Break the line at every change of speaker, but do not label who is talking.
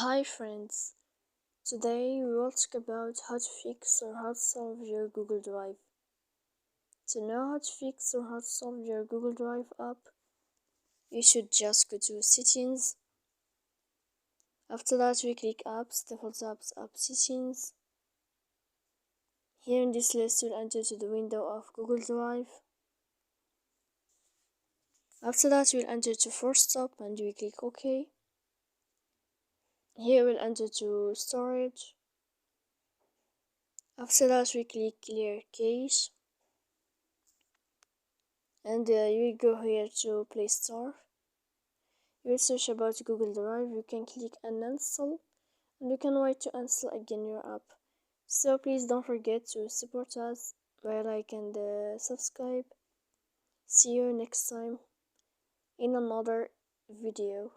Hi friends, today we will talk about how to fix or how to solve your Google Drive. To know how to fix or how to solve your Google Drive app, you should just go to settings. After that we click apps, default apps, app settings. Here in this list we'll enter to the window of Google Drive. After that we'll enter to force stop and we click OK. Here we'll enter to storage. After that we click clear cache. And you will go here to Play Store. You will search about Google Drive. You can click uninstall and you can wait to install again your app. So please don't forget to support us by like and subscribe. See you next time in another video.